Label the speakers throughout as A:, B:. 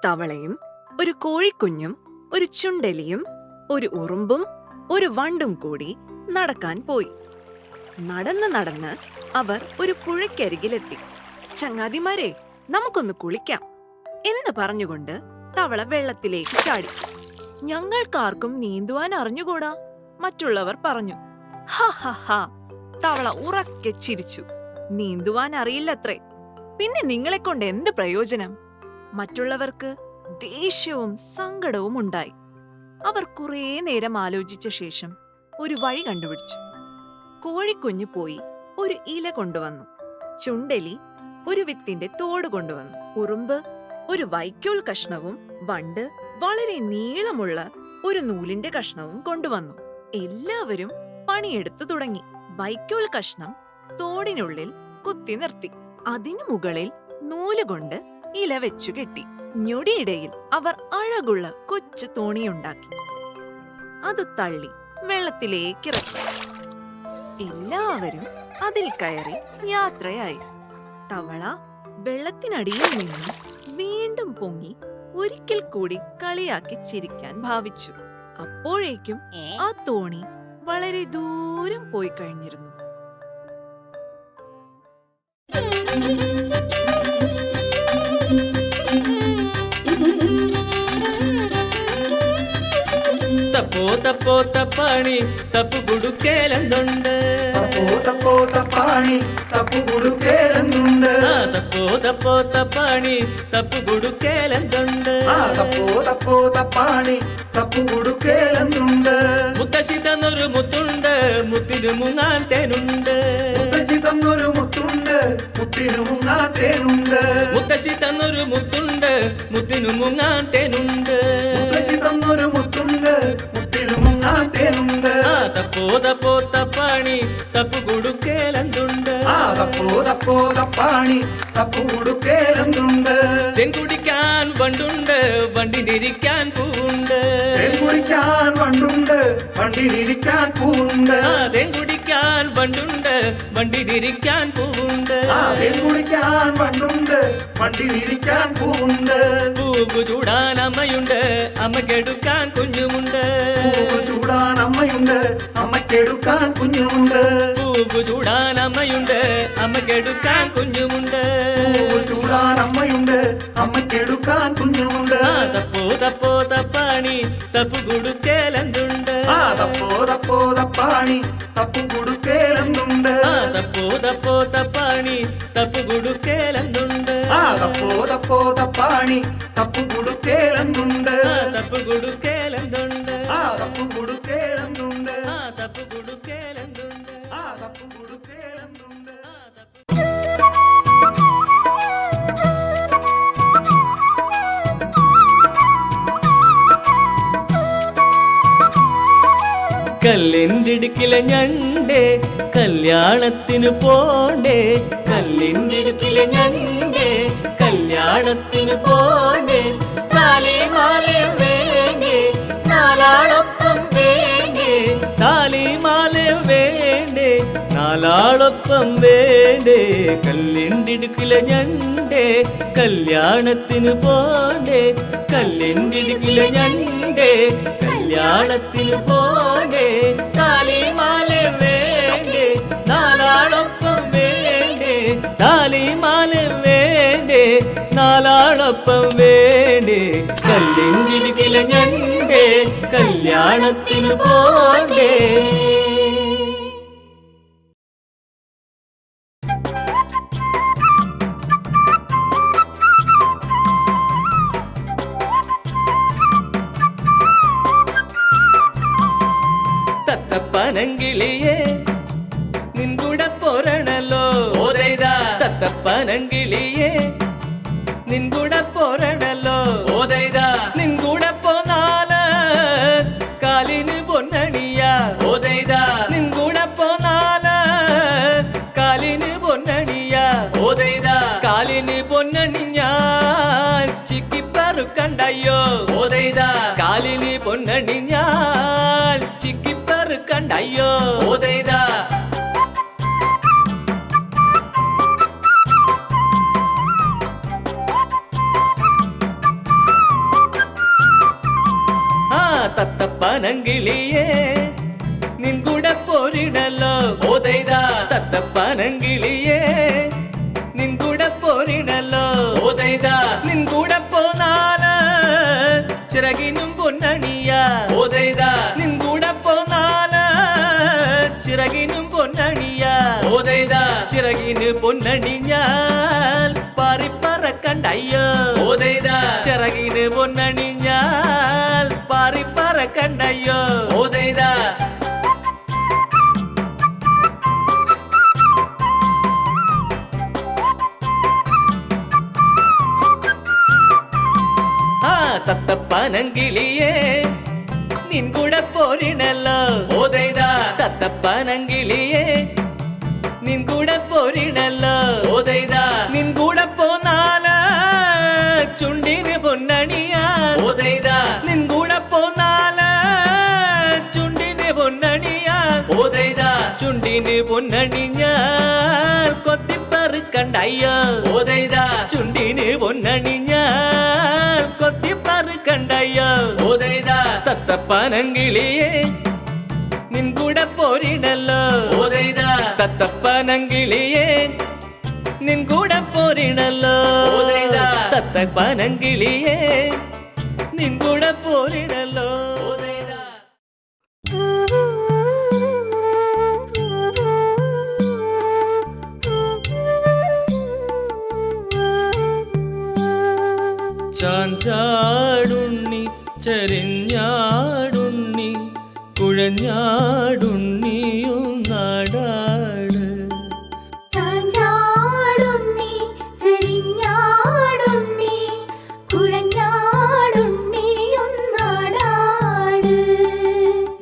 A: തവളയും ഒരു കോഴിക്കുഞ്ഞും ഒരു ചുണ്ടെലിയും ഒരു ഉറുമ്പും ഒരു വണ്ടും കൂടി നടക്കാൻ പോയി. നടന്ന് നടന്ന് അവർ ഒരു പുഴയ്ക്കരികിലെത്തി. ചങ്ങാതിമാരെ, നമുക്കൊന്ന് കുളിക്കാം എന്ന് പറഞ്ഞുകൊണ്ട് തവള വെള്ളത്തിലേക്ക് ചാടി. ഞങ്ങൾക്കാർക്കും നീന്തുവാൻ അറിഞ്ഞുകൂടാ, മറ്റുള്ളവർ പറഞ്ഞു. ഹ, തവള ഉറക്കെ ചിരിച്ചു. നീന്തുവാൻ അറിയില്ലത്രേ, പിന്നെ നിങ്ങളെ കൊണ്ട് എന്ത് പ്രയോജനം? മറ്റുള്ളവർക്ക് ദേഷ്യവും സങ്കടവും ഉണ്ടായി. അവർ കുറേ നേരം ആലോചിച്ച ശേഷം ഒരു വഴി കണ്ടുപിടിച്ചു. കോഴിക്കുഞ്ഞ് പോയി ഒരു ഇല കൊണ്ടുവന്നു. ചുണ്ടെലി ഒരു വിത്തിന്റെ തോട് കൊണ്ടുവന്നു. ഉറുമ്പ് ഒരു വൈക്കോൽ കഷ്ണവും വണ്ട് വളരെ നീളമുള്ള ഒരു നൂലിന്റെ കഷ്ണവും കൊണ്ടുവന്നു. എല്ലാവരും പണിയെടുത്തു തുടങ്ങി. വൈക്കോൽ കഷ്ണം തോടിനുള്ളിൽ കുത്തി നിർത്തി. അതിനു മുകളിൽ നൂലുകൊണ്ട് ഇല വെച്ചു കെട്ടി. ഞൊടിയിടയിൽ അവർ അഴകുള്ള കൊച്ചു തോണിയുണ്ടാക്കി. അത് തള്ളി വെള്ളത്തിലേക്കിറക്കി. എല്ലാവരും അതിൽ കയറി യാത്രയായി. തവള വെള്ളത്തിനടിയിൽ നിന്ന് വീണ്ടും പൊങ്ങി ഒരിക്കൽ കൂടി കളിയാക്കി ചിരിക്കാൻ ഭാവിച്ചു. അപ്പോഴേക്കും ആ തോണി വളരെ ദൂരം പോയി കഴിഞ്ഞിരുന്നു.
B: തപ്പോ തപ്പോ തപ്പാണി തപ്പു കുടുക്കേലെന്തുണ്ട്.
C: തപ്പോ തപ്പോ തപ്പാണി തപ്പു കുടുക്കേലെന്തുണ്ട്.
B: തപ്പോ തപ്പോ തപ്പാണി തപ്പു കുടുക്കേലെന്തുണ്ട്.
C: തപ്പോ തപ്പോ തപ്പാണി തപ്പു കുടുക്കേലെന്തുണ്ട്.
B: മുത്തശ്ശി തന്നൊരു മുത്തുണ്ട്, മുത്തിനു മുങ്ങാൻ തേനുണ്ട്.
C: മുത്തശ്ശി തന്നൊരു മുത്തുണ്ട്, മുത്തിനു മുങ്ങാൻ തേനുണ്ട്.
B: മുത്തശ്ശി തന്നൊരു മുത്തുണ്ട്, മുത്തിനു മുങ്ങാൻ തേനുണ്ട്.
C: മുത്തശ്ശി തന്നൊരു മുത്തുണ്ട്, മുത്തിനു മുങ്ങാൻ തേനുണ്ട്.
B: തപ്പോ തപ്പോ തപ്പാണി തപ്പു കുടുക്കേലെന്തുണ്ട്.
C: തപ്പോ തപ്പോ തപ്പാണി തപ്പു കുടുക്കേലെന്തുണ്ട്.
B: തേൻ കുടിക്കാൻ വണ്ടുണ്ട്, വണ്ടിനിരിക്കാൻ പൂവുണ്ട്.
C: തേൻ കുടിക്കാൻ വണ്ടുണ്ട്, വണ്ടിലിരിക്കാൻ പൂവുണ്ട്.
B: തേൻ കുടിക്കാൻ വണ്ടുണ്ട്, വണ്ടിനിരിക്കാൻ പൂവുണ്ട്.
C: തേൻ കുടിക്കാൻ വണ്ടുണ്ട്, വണ്ടിലിരിക്കാൻ പൂവുണ്ട്.
B: പൂവ് ചൂടാൻ അമ്മയുണ്ട്, അമ്മക്കെടുക്കാൻ കുഞ്ഞുമുണ്ട്.
C: പൂവ് ചൂടാൻ അമ്മയുണ്ട്, അമ്മക്കെടുക്കാൻ കുഞ്ഞുമുണ്ട്.
B: പൂവ് ചൂടാൻ അമ്മയുണ്ട്, അമ്മക്കെടുക്കാൻ കുഞ്ഞുമുണ്ട്.
C: പൂവ് ചൂടാൻ അമ്മയുണ്ട്, അമ്മക്കെടുക്കാൻ കുഞ്ഞുമുണ്ട്.
B: തപ്പോ തപ്പോ തപ്പാണി തപ്പു കുടുക്കേലെന്തുണ്ട്.
C: തപ്പോ തപ്പോ തപ്പാണി തപ്പു കുടുക്കേലെന്തുണ്ട്.
B: തപ്പോ തപ്പോ തപ്പാണി തപ്പു കുടുക്കേലെന്തുണ്ട്.
C: തപ്പോ തപ്പോ തപ്പാണി തപ്പു കുടുക്കേലെന്തുണ്ട്.
B: തപ്പു കുടുക്കേലെന്തുണ്ട്.
C: തപ്പു കുടുക്കേലെന്തുണ്ട്.
B: തപ്പു കുടുക്കേലെന്തുണ്ട്.
C: തപ്പു കുടുക്കേലെന്തുണ്ട്.
B: കല്ലിൻഡിടുക്കിലെ ഞണ്ടേ കല്യാണത്തിന് പോണ്ടേ. കല്ലിൻഡിടുക്കിലെ ഞണ്ടേ കല്യാണത്തിന് പോണ്ടേ. താലിമാലയും വേണ്ടേ, നാലാളൊപ്പം വേണ്ടേ. താലിമാലയും വേണ്ടേ, നാലാളൊപ്പം വേണ്ടേ. കല്ലിൻഡിടുക്കിലെ ഞണ്ടേ കല്യാണത്തിന് പോണ്ടേ. കല്ലിൻഡിടുക്കിലെ ഞണ്ടേ കല്യാണത്തിന് പോണ്ടേ. താലിമാലയും വേണ്ടേ, നാലാളൊപ്പം വേണ്ടേ. താലിമാലയും വേണ്ടേ, നാലാളൊപ്പം വേണ്ടേ. കല്ലിൻഡിടുക്കിലെ ഞണ്ടേ കല്യാണത്തിന് പോണ്ടേ. തത്തപ്പനങ്കിളിയേ നിൻകൂടെ പോരണല്ലോ. ഓതൈതാ തത്തപ്പനങ്കിളിയേ നിൻകൂടെ പോരണല്ലോ. ഓതൈതാ നിൻകൂടെ പോന്നാല് കാലിന് പൊന്നണിയ. ഓതൈതാ നിൻകൂടെ പോന്നാല് കാലിന് പൊന്നണിയ. ഓതൈതാ കാലിന് പൊന്നണിഞ്ഞാൽ ചിക്കിപ്പറുക്കണ്ടയ്യോ. ഓതൈതാ കാലിന് പൊന്നണിഞ്ഞാൽ ചിക്കിപ്പറുക്കണ്ടയ്യോ. ഓതൈതാ തത്തപ്പനങ്കിളിയേ നിൻ കൂടെ പോരിടല്ലോ ഓതൈതാ തത്തപ്പനങ്കിളിയേ നിൻ കൂടെ പോരിടല്ലോ ഓതൈതാ നിൻ കൂടെ പോന്നാല് ചിറകിനും പൊന്നണിയ ഓതൈതാ നിൻ കൂടെ പോന്നാല് ചിറകിനും പൊന്നണിയ ഓതൈതാ ചിറകിന് പൊന്നണിഞ്ഞാൽ പാറിപ്പറക്കണ്ടയ്യോ ഓതൈതാ ചിറകിന് പൊന്നണിഞ്ഞാൽ പാറിപ്പറക്കണ്ടയ്യോ ഓതൈതാ തത്തപ്പനങ്കിളിയേ നിൻ കൂടെ പോരിടല്ലോ ഓതൈതാ തത്തപ്പനങ്കിളിയേ നിൻ കൂടെ പോരിടല്ലോ ഓതൈതാ നിൻ കൂടെ പോന്നാല് ചുണ്ടിന് പൊന്നണിയാ ഓതൈതാ നിൻ കൂടെ പോന്നാല് ചുണ്ടിന് പൊന്നണിയാ ഓതൈതാ ചുണ്ടിന് പൊന്നണിഞ്ഞാൽ കൊത്തിപ്പറുക്കണ്ടയ്യോ ഓതൈതാ ചുണ്ടിന് പൊന്നണിഞ്ഞാൽ കൊത്തിപ്പറുക്കണ്ടയ്യോ ഓതൈതാ തത്തപ്പനങ്കിളിയേ നിൻ കൂടെ പോരിടല്ലോ ഓതൈതാ തത്തപ്പനങ്കിളിയേ നിൻ കൂടെ പോരിടല്ലോ ഓതൈതാ തത്തപ്പനങ്കിളിയേ നിൻ കൂടെ പോരിടല്ലോ ഓതൈതാ ചാഞ്ചാടുണ്ണി ചരിഞ്ഞാടുണ്ണി കുഴഞ്ഞാടുണ്ണിയും നാടാട്
D: ചാഞ്ചാടുണ്ണി ചരിഞ്ഞാടുണ്ണി കുഴഞ്ഞാടുണ്ണിയും നാടാട്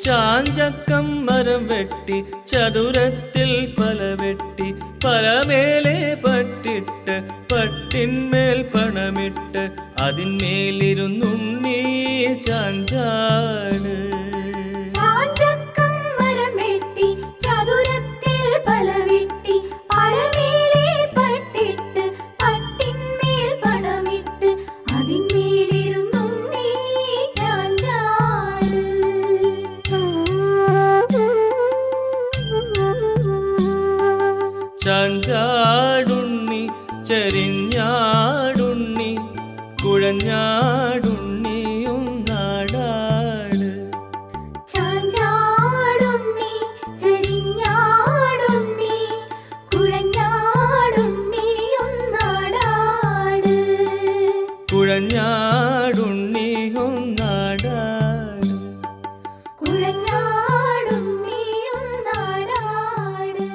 B: ചാഞ്ചക്കം മരം വെട്ടി ചതുരത്തിൽ പല വെട്ടി പലമേലെ പട്ടിട്ട് പട്ടിന്മേൽ പണമിട്ട് അതിന്മേലിരുന്നുണ്ണി ചാഞ്ചാട്
D: ചാഞ്ചക്കം മരം വെട്ടി ചതുരത്തിൽ പല വെട്ടി പലമേലെ പട്ടിട്ട് പട്ടിന്മേൽ പണമിട്ട് അതിന്മേലിരുന്നുണ്ണി ചാഞ്ചാട്
B: ചാഞ്ചാടുണ്ണി ചരിഞ്ഞാടുണ്ണി കുഴഞ്ഞാടുണ്ണിയും നാടാട്
D: ചാഞ്ചാടുണ്ണി ചരിഞ്ഞാടുണ്ണി കുഴഞ്ഞാടുണ്ണിയും നാടാട്
B: കുഴഞ്ഞാടുണ്ണിയും നാടാട്
D: കുഴഞ്ഞാടുണ്ണിയും നാടാട്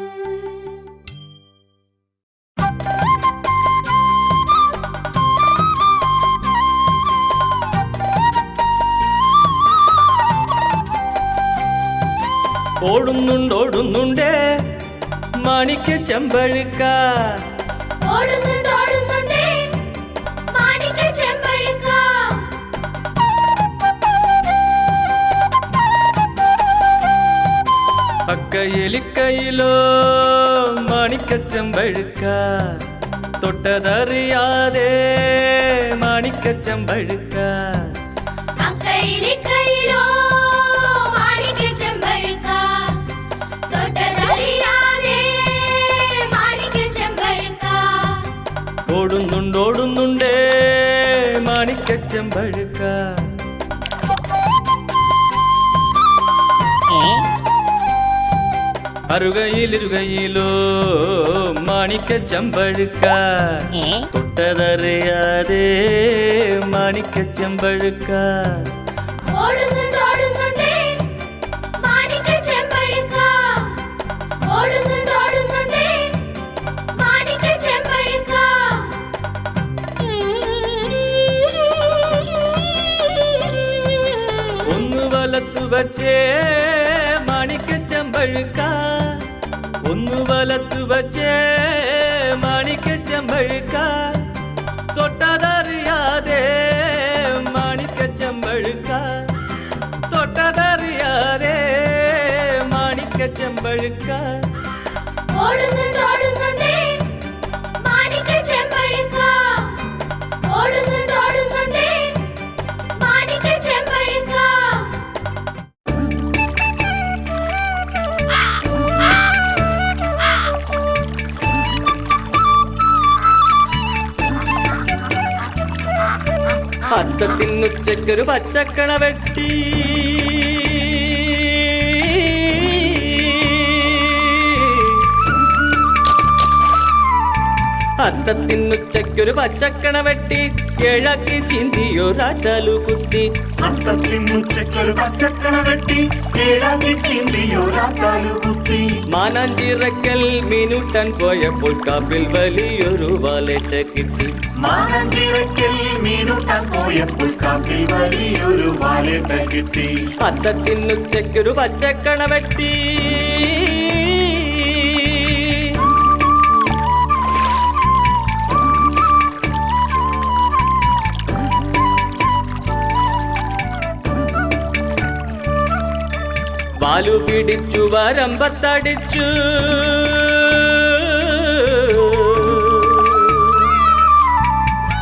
B: ഓടുന്നുണ്ടോടുന്നുണ്ടേ മാണിക്ക ചെമ്പഴുക്ക
D: ഓടുന്നുണ്ടോടുന്നുണ്ടേ മാണിക്ക ചെമ്പഴുക്ക
B: അക്കയിലിക്കയിലോ മാണിക്ക ചെമ്പഴുക്ക തൊട്ടതറിയാതെ മാണിക്ക ചെമ്പഴുക്ക
D: അക്കയിലിക്കയിലോ മാണിക്ക ചെമ്പഴുക്ക തൊട്ടതറിയാതെ മാണിക്ക ചെമ്പഴുക്ക
B: ഓടുന്നുണ്ടോടുന്നുണ്ടേ മാണിക്ക ചെമ്പഴുക്ക അറുകയിലിരുകയിലോ മാണിക്ക ചെമ്പഴുക്ക തൊട്ടതറിയാതെ മാണിക്ക ചെമ്പഴുക്ക
D: ഓടുന്നുണ്ടോടുന്നുണ്ടേ മാണിക്ക ചെമ്പഴുക്ക ഓടുന്നുണ്ടോടുന്നുണ്ടേ മാണിക്ക ചെമ്പഴുക്ക
B: ഒന്ന് വലത്തു വച്ചേ മാണിക്ക ചെമ്പഴുക്ക ഒന്ന് വലത്തു വച്ചേ മാണിക്ക ചെമ്പഴുക്ക തൊട്ടതറിയാതെ മാണിക്ക ചെമ്പഴുക്ക തൊട്ടതറിയാതെ മാണിക്ക ചെമ്പഴുക്ക
D: ഓടുന്നുണ്ടോടുന്നുണ്ടേ മാണിക്ക ചെമ്പഴുക്ക ഓടുന്നുണ്ടോടുന്നുണ്ടേ മാണിക്ക ചെമ്പഴുക്ക
B: അത്തത്തിനുച്ചയ്ക്കൊരു പച്ചക്കണ വെട്ടി അത്തത്തിനുച്ചയ്ക്കൊരു പച്ചക്കണ വെട്ടി ഏഴാക്കി ചിന്തിയൊരാറ്റാലു കുത്തി
C: അത്തത്തിനുച്ചയ്ക്കൊരു പച്ചക്കണ വെട്ടി ഏഴാക്കി ചിന്തിയൊരാറ്റാലു കുത്തി
B: മാനാഞ്ചിറക്കൽ മീനൂട്ടാൻ പോയപ്പോൾ കാപ്പിൽ വലിയൊരു വാലേറ്റ കിട്ടി
C: മാനാഞ്ചിറക്കൽ മീനൂട്ടാൻ പോയപ്പോൾ കാപ്പിൽ വലിയൊരു വാലേറ്റ കിട്ടി
B: അത്തത്തിനുച്ചയ്ക്കൊരു പച്ചക്കണ വെട്ടി വാലു പിടിച്ചു വരമ്പത്തടിച്ചു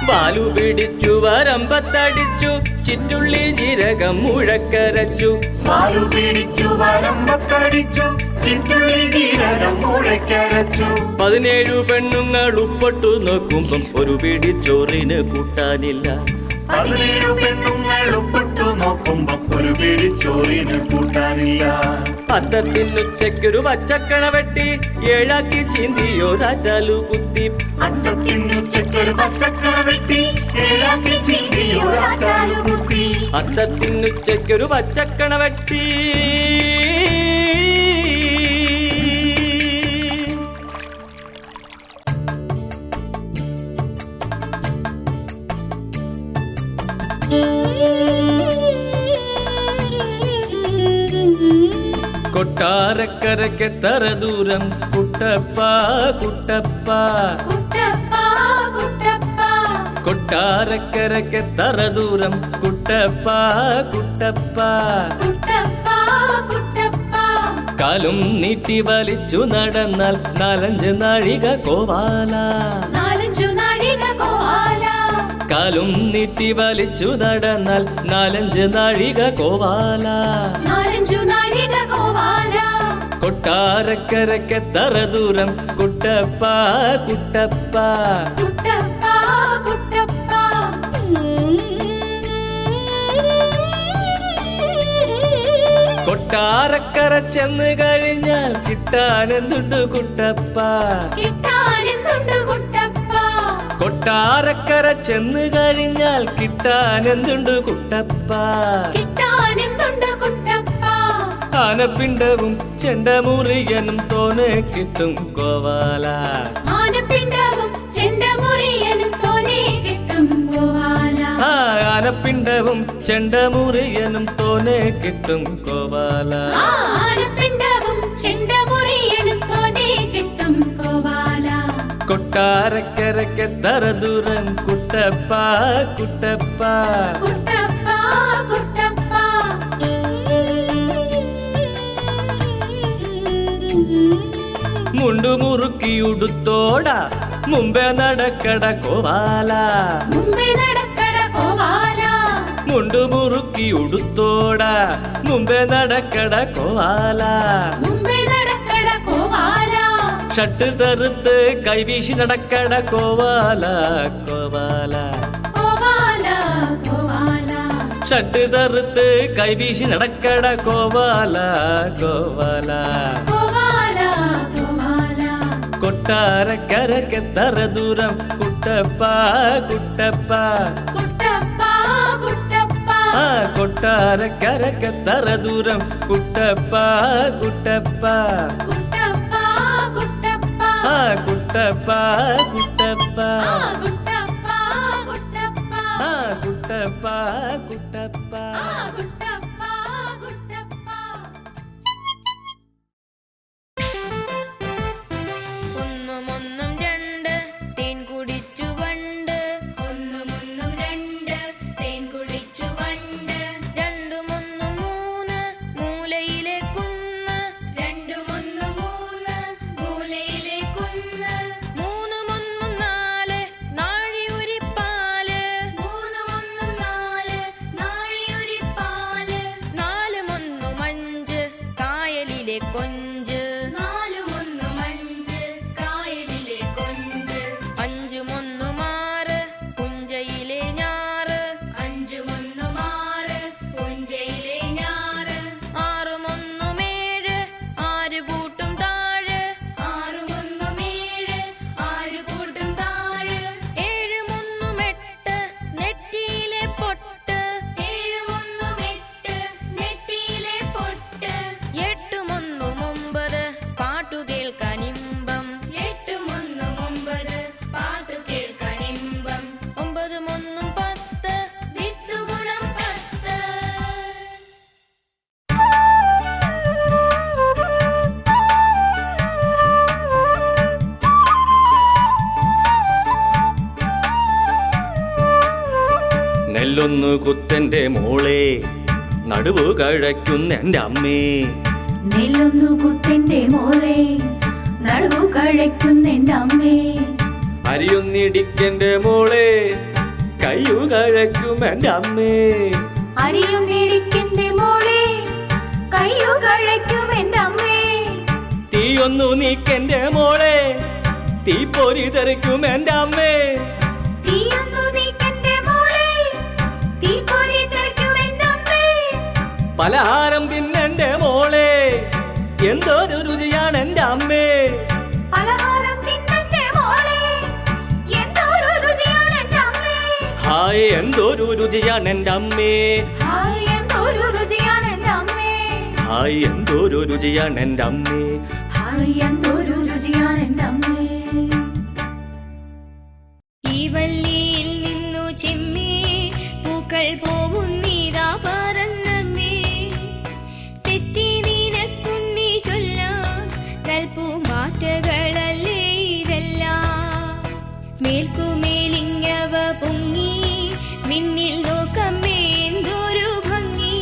B: വാലു പിടിച്ചു വരമ്പത്തടിച്ചു ചിറ്റുള്ളി ജീരകം മുഴക്കരച്ചു
C: വാലു പിടിച്ചു വരമ്പത്തടിച്ചു ചിറ്റുള്ളി ജീരകം മുഴക്കരച്ചു
B: 17 പെണ്ണുങ്ങൾ ഉപ്പൊട്ടു നോക്കുമ്പം ഒരു പിടിച്ചോറിന് കൂട്ടാനില്ല
C: 17 പെണ്ണുങ്ങൾ ഉപ്പിട്ടു നോക്കുമ്പോ ഒരു പിടിച്ചോറിന് കൂട്ടാനില്ല
B: അത്തത്തിനുച്ചയ്ക്കൊരു പച്ചക്കണ വെട്ടി ഏഴാക്കി ചിന്തിയൊരാറ്റാലു കുത്തി
C: അത്തത്തിനുച്ചയ്ക്കൊരു പച്ചക്കണ വെട്ടി ഏഴാക്കി ചിന്തിയൊരാറ്റാലു കുത്തി
B: അത്തത്തിനുച്ചയ്ക്കൊരു പച്ചക്കണ വെട്ടി കൊട്ടാരക്കരക്കെത്തറ ദൂരം കുട്ടപ്പ കുട്ടപ്പ
D: കുട്ടപ്പ കുട്ടപ്പ
B: കൊട്ടാരക്കരക്കെത്തറ ദൂരം കുട്ടപ്പ കുട്ടപ്പ
D: കുട്ടപ്പ കുട്ടപ്പ
B: കാലും നീട്ടി വലിച്ചു നടന്നാൽ 4-5 നാഴിക കോവാല
D: 4-5 നാഴിക കോവാല
B: കാലും നീട്ടി വലിച്ചു നടന്നാൽ 4-5 നാഴിക കോവാല
D: 4-5 നാഴിക കോവാല
B: കൊട്ടാരക്കരക്കെത്തറ ദൂരം കുട്ടപ്പ കുട്ടപ്പ
D: കുട്ടപ്പ കുട്ടപ്പ
B: കൊട്ടാരക്കര ചെന്ന് കഴിഞ്ഞാൽ കിട്ടാനെന്തുണ്ട് കുട്ടപ്പ
D: കിട്ടാനെന്തുണ്ട് കുട്ടപ്പ
B: കൊട്ടാരക്കര ചെന്ന് കഴിഞ്ഞാൽ കിട്ടാനെന്തുണ്ട് കുട്ടപ്പ
D: കിട്ടാനെന്തുണ്ട് കുട്ടപ്പ
B: ആനപ്പിണ്ടവും ചെണ്ടമുറിയനും തോനെ കിട്ടും കോവാല
D: ആനപ്പിണ്ടവും ചെണ്ടമുറിയനും തോനെ കിട്ടും കോവാല
B: ആനപ്പിണ്ടവും ചെണ്ടമുറിയനും തോനെ കിട്ടും കോവാല
D: ആനപ്പിണ്ടവും ചെണ്ടമുറിയനും തോനെ കിട്ടും കോവാല
B: കൊട്ടാരക്കരക്കെത്തറ ദൂരം കുട്ടപ്പ കുട്ടപ്പ
D: കുട്ടപ്പ കുട്ടപ്പ
B: മുണ്ടുമുറുക്കിയുടുത്തോടാ മുമ്പേ നടക്കട കോവാല
D: മുമ്പേ നടക്കട കോവാല
B: മുണ്ടുമുറുക്കിയുടുത്തോടാ മുമ്പേ നടക്കട കോവാല
D: മുമ്പേ നടക്കട കോവാല
B: ഷട്ട് തെറുത്ത് കൈവീശി നടക്കട കോവാല കോവാല
D: കോവാല കോവാല
B: ഷട്ട് തെറുത്ത് കൈവീശി നടക്കട കോവാല കോവാല
D: കോവാല കോവാല
B: കൊട്ടാരക്കരക്കെത്തറ ദൂരം കുട്ടപ്പ കുട്ടപ്പ
D: കുട്ടപ്പ കുട്ടപ്പ
B: കൊട്ടാരക്കരക്കെത്തറ ദൂരം കുട്ടപ്പ കുട്ടപ്പ
D: കുട്ടപ്പ കുട്ടപ്പ
B: കുട്ടപ്പ കുട്ടപ്പ
D: കുട്ടപ്പ കുട്ടപ്പ
B: കുട്ടപ്പ കുട്ടപ്പ
D: കുട്ടപ്പ കുട്ടപ്പ
E: ഒന്നും രണ്ട് തേൻ കുടിച്ചു വണ്ട്
D: ഒന്നും രണ്ട് തേൻ കുടിച്ചു വണ്ട്
E: രണ്ടും ഒന്നും മൂന്ന് മൂലയിലെ കുന്ന്
D: രണ്ടും മൂന്ന് മൂലയിലെ കുന്ന്
E: മൂന്നും ഒന്നും നാല് നാഴിയുരിപ്പാല്
D: മൂന്നും നാല് നാഴിയുരിപ്പാല്
E: നാലും ഒന്നും അഞ്ച് കായലിലെ കൊഞ്ച്
D: നാലും അഞ്ച് കായലിലെ കൊഞ്ച്
E: അഞ്ചും ഒന്നും ആറ് പുഞ്ചയിലെ ഞാറ്
B: നെല്ലൊന്നു കുത്തന്റെ മോളെ നടുവു കഴയ്ക്കുന്നെന്റെ അമ്മേ.
F: നെല്ലൊന്നു കുത്തന്റെ മോളെ നടുവു കഴയ്ക്കുന്നെന്റെ അമ്മേ.
B: അരിയൊന്നിടിക്കന്റെ മോളെ കയ്യു കഴയ്ക്കുമെന്റെ അമ്മേ.
F: അരിയൊന്നിടിക്കന്റെ മോളെ കയ്യു കഴയ്ക്കുമെന്റെ അമ്മേ.
B: തീയൊന്നു നീക്കെന്റെ മോളെ തീപ്പൊരി തെറിക്കുമെന്റെ അമ്മേ.
F: തീയൊന്നു നീക്കന്റെ മോളെ തീപ്പൊരി തെറിക്കുമെന്റെ അമ്മേ.
B: പലഹാരം തിന്നെന്റെ മോളെ എന്തൊരു രുചിയാണ് എന്റെ അമ്മേ.
F: പലഹാരം തിന്നന്റെ മോളെ എന്തൊരു രുചിയാണ് എന്റെ അമ്മേ.
B: ഹായ് എന്തൊരു രുചിയാണ് എന്റെ അമ്മേ.
F: ഹായ് എന്തൊരു രുചിയാണ് എന്റെ അമ്മേ.
B: ഹായ് എന്തൊരു രുചിയാണ് എന്റെ അമ്മേ.
F: ഹായ് എന്തൊരു രുചിയാണ് എന്റെ അമ്മേ.
E: ഈ വല്ലിയിൽ നിന്നു ചെമ്മേ പൂക്കൾ പോവുന്നീതാ പറന്നമ്മേ. തെറ്റി നിനക്കുണ്ണി ചൊല്ലാൻ കൽപ്പുമാറ്റകളല്ലേ ഇതെല്ലാം. മേൽക്കുമേലിങ്ങവ പൊങ്ങി മിന്നിൽ നോക്കമ്മേ എന്തൊരു ഭംഗി.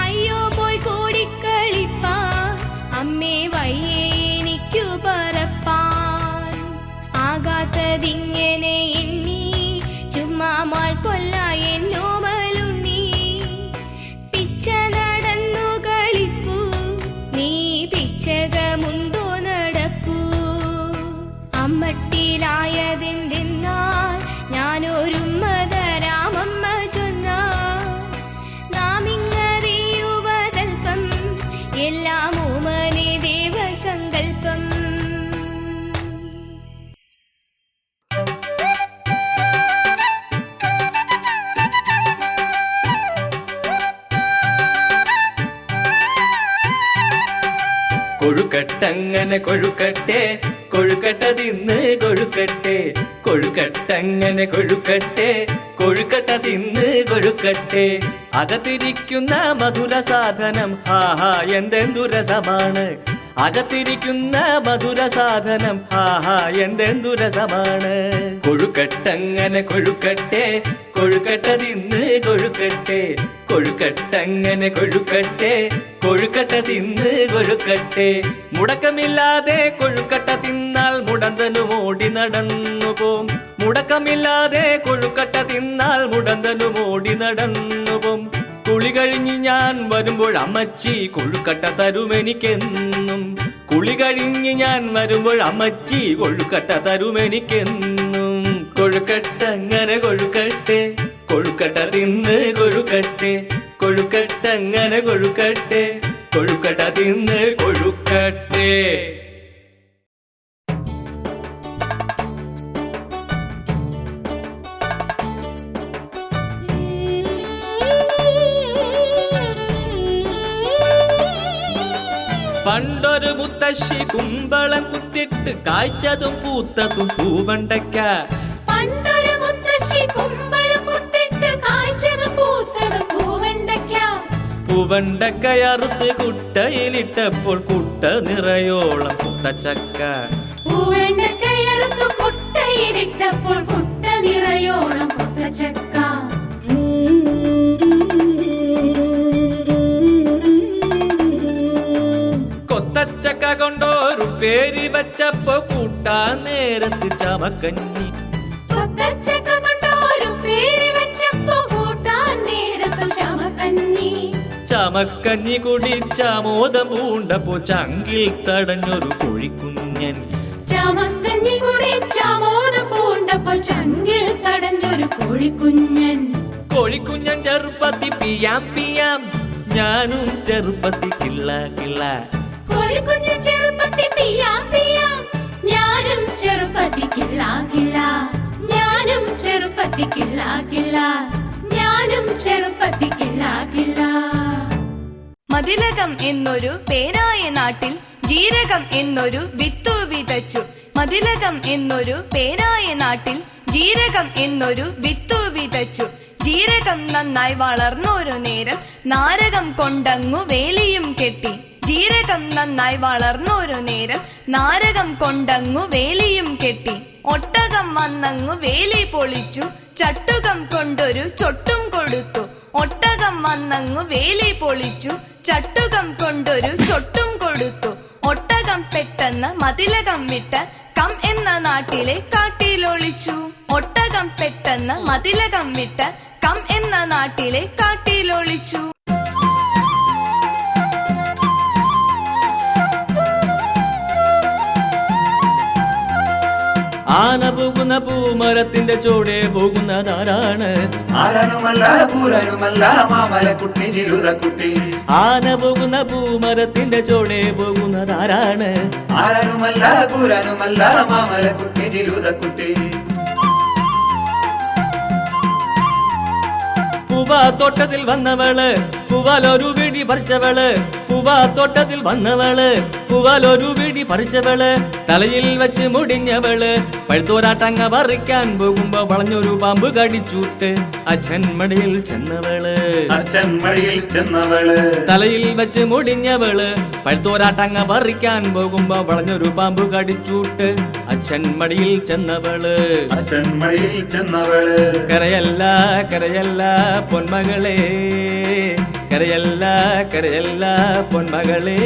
E: അയ്യോ പോയി കൂടിക്കളിപ്പാൻ അമ്മേ വയ്യേ എനിക്കു പറപ്പാൻ. ആകാത്തതിങ്ങനെ എണ്ണി ചുമ്മാ മാൾ കൊല്ല എന്നോമലുണ്ണി. പിച്ച നടന്നു കളിപ്പൂ നീ പിച്ചകമുണ്ടോ നടപ്പൂ. അമ്മട്ടിലായതെന്തെന്നാൽ ഞാനൊരുമ്മതരാമമ്മ ചൊന്നാൽ. നാം ഇങ്ങറിയുവതൽപ്പം എല്ലാം ഓമനെ ദേവസങ്കൽപ്പം.
B: കൊഴുക്കട്ടങ്ങനെ കൊഴുക്കട്ടെ കൊഴുക്കട്ട തിന്ന് കൊഴുക്കട്ടെ. കൊഴുക്കട്ടങ്ങനെ കൊഴുക്കട്ടെ കൊഴുക്കട്ട തിന്ന് കൊഴുക്കട്ടെ. അകത്തിരിക്കുന്ന മധുര സാധനം ഹാഹാ എന്തെന്തു രസമാണ്. അകത്തിരിക്കുന്ന മധുര സാധനം ഹാഹാ എന്തെന്തു രസമാണ്. കൊഴുക്കട്ടങ്ങനെ കൊഴുക്കട്ടെ കൊഴുക്കട്ട തിന്ന് കൊഴുക്കട്ടെ. കൊഴുക്കട്ടങ്ങനെ കൊഴുക്കട്ടെ കൊഴുക്കട്ട തിന്ന് കൊഴുക്കട്ടെ. മുടക്കമില്ലാതെ കൊഴുക്കട്ട തിന്നാൽ മുടന്തനും ഓടി നടന്നു പോം. മുടക്കമില്ലാതെ കൊഴുക്കട്ട തിന്നാൽ മുടന്തനും ഓടി നടന്നു പോം. കുളി കഴിഞ്ഞ് ഞാൻ വരുമ്പോൾ അമ്മച്ചി കൊഴുക്കട്ട തരുമെനിക്കെന്നും. കുളി കഴിഞ്ഞ് ഞാൻ വരുമ്പോൾ അമ്മച്ചി കൊഴുക്കട്ട തരുമെനിക്കെന്നും. കൊഴുക്കട്ടങ്ങനെ കൊഴുക്കട്ടെ കൊഴുക്കട്ട തിന്ന് കൊഴുക്കട്ടെ. കൊഴുക്കട്ടങ്ങനെ കൊഴുക്കട്ടെ കൊഴുക്കട്ട തിന്ന് കൊഴുക്കട്ടെ. പണ്ടൊരു മുത്തശ്ശി കുമ്പളം കുത്തിട്ട് കായ്ച്ചതും പൂത്തതും പൂവണ്ടയ്ക്ക.
F: പണ്ടൊരു മുത്തശ്ശി കുമ്പളം കുത്തിട്ട് കായ്ച്ചതും പൂത്തതും പൂവണ്ടയ്ക്ക.
B: പൂവണ്ടക്കയറുത്ത് കുട്ടയിലിട്ടപ്പോൾ കുട്ട നിറയോളം കുട്ടച്ചക്ക.
F: പൂവണ്ടക്കയറുത്ത് കുട്ടയിലിട്ടപ്പോൾ കുട്ട നിറയോളം കുട്ടച്ചക്ക.
B: കൊത്തച്ചക്ക കൊണ്ടൊരു പേര് വച്ചപ്പോ കൂട്ടാൻ നേരത്ത് ചമക്കഞ്ഞി.
F: കൊത്തച്ചക്ക കൊണ്ടൊരു പേര് വെച്ചപ്പോ കൂട്ടാൻ നേരത്തു ചമക്കഞ്ഞി.
B: ചമക്കഞ്ഞി കുടിച്ച മോദം പൂണ്ടപ്പോ ചങ്കിൽ തടഞ്ഞൊരു കോഴിക്കുഞ്ഞൻ.
F: ചമക്കഞ്ഞി കുടിച്ച മോദം പൂണ്ടപ്പോൾ ചങ്കിൽ തടഞ്ഞൊരു കോഴിക്കുഞ്ഞൻ.
B: കോഴിക്കുഞ്ഞൻ ചെറുപ്പത്തി പിയാം പിയാം ഞാനും ചെറുപ്പത്തി കിള്ള കിള്ള.
F: കോഴിക്കുഞ്ഞൻ ചെറുപ്പത്തി പിയാം പിയാം ഞാനും ചെറുപ്പത്തി കിള്ള കിള്ള. ഞാനും ചെറുപ്പത്തി കിള്ള കിള്ള. ഞാനും ചെറുപ്പത്തി കിള്ള കിള്ള.
E: മതിലകം എന്നൊരു പേരായ നാട്ടിൽ ജീരകം എന്നൊരു വിത്തു വിതച്ചു. മതിലകം എന്നൊരു പേരായ നാട്ടിൽ ജീരകം എന്നൊരു വിത്തു വിതച്ചു. ജീരകം നന്നായി വളർന്നൊരു നേരം നാരകം കൊണ്ടങ്ങു വേലിയും കെട്ടി. ജീരകം നന്നായി വളർന്നൊരു നേരം നാരകം കൊണ്ടങ്ങു വേലിയും കെട്ടി. ഒട്ടകം ഒട്ടകം വന്നങ്ങു വേലി പൊളിച്ചു, ചട്ടുകം കൊണ്ടൊരു ചൊട്ടും കൊടുത്തു. ഒട്ടകം വന്നങ്ങു വേലി പൊളിച്ചു, ചട്ടുകം കൊണ്ടൊരു ചൊട്ടും കൊടുത്തു. ഒട്ടകം പെട്ടെന്ന് മതിലകം വിട്ട് കം എന്ന നാട്ടിലെ കാട്ടിലൊളിച്ചു. ഒട്ടകം പെട്ടെന്ന് മതിലകം വിട്ട് കം എന്ന നാട്ടിലെ കാട്ടിലൊളിച്ചു.
B: ആന പോകുന്ന പൂമരത്തിന്റെ ചോടെ പോകുന്നതാരാണ്?
C: ആരാനുമല്ല കൂരനുമല്ല മാമലക്കുട്ടി ജിരുതക്കുട്ടി.
B: ആന പോകുന്ന പൂമരത്തിന്റെ ചോടെ പോകുന്നതാരാണ്?
C: ആരാനുമല്ല കൂരനുമല്ല മാമലക്കുട്ടി ജിരുതക്കുട്ടി.
B: പൂവാത്തോട്ടത്തിൽ വന്നവള് പൂവാലൊരു പിടി പറിച്ചവള്. പൂവാത്തോട്ടത്തിൽ വന്നവള് പൂവാലൊരു പിടി പറിച്ചവള്. തലയിൽ വെച്ച് മുടിഞ്ഞവള് പഴുത്തോരാട്ടങ്ങ പറിക്കാൻ പോകുമ്പോ വളഞ്ഞൊരു പാമ്പ് കടിച്ചൂട്ട് അച്ഛൻ മടിയിൽ ചെന്നവള്.
C: അച്ഛൻ മടിയിൽ ചെന്നവള്.
B: തലയിൽ വെച്ച് മുടിഞ്ഞവള് പഴുത്തോരാട്ടങ്ങ പറിക്കാൻ പോകുമ്പോ വളഞ്ഞൊരു പാമ്പ് കടിച്ചൂട്ട് അച്ഛൻ മടിയിൽ ചെന്നവള്.
C: അച്ഛൻ മടിയിൽ ചെന്നവള്.
B: കരയല്ല കരയല്ല പൊന്മകളെ, കരയല്ല കരയല്ല പൊന്മകളെ.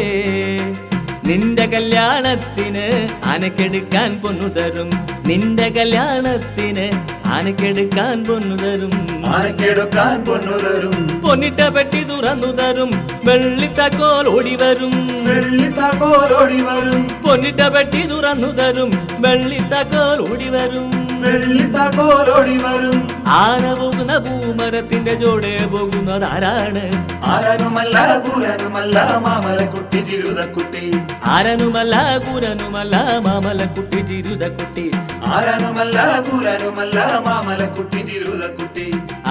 B: നിന്റെ കല്യാണത്തിന് ആനക്കെടുക്കാൻ പൊന്നു തരും. നിന്റെ കല്യാണത്തിന് ആനക്കെടുക്കാൻ പൊന്നു തരും.
C: ആനക്കെടുക്കാൻ പൊന്നു തരും.
B: പൊന്നിട്ട പെട്ടി തുറന്നു തരും. വെള്ളിത്തക്കോൽ ഓടി വരും.
C: വെള്ളിത്താക്കോൽ ഓടി വരും.
B: പൊന്നിട്ട പെട്ടി തുറന്നു തരും. വെള്ളിത്തക്കോൽ ഓടി വരും.
C: വെള്ളിത്താക്കോൽ ഓടി വരും.
B: ആന പോകുന്ന പൂമരത്തിന്റെ ചോടെ പോകുന്നതാരാണ്?
C: ആരാനുമല്ല കൂരനുമല്ല മാമലക്കുട്ടി ജിരുതക്കുട്ടി.
B: ആരനുമല്ല കൂരനുമല്ല മാമലക്കുട്ടി ജിരുതക്കുട്ടി.
C: ആരാനുമല്ല കൂരനുമല്ല മാമലക്കുട്ടി ജിരുതക്കുട്ടി.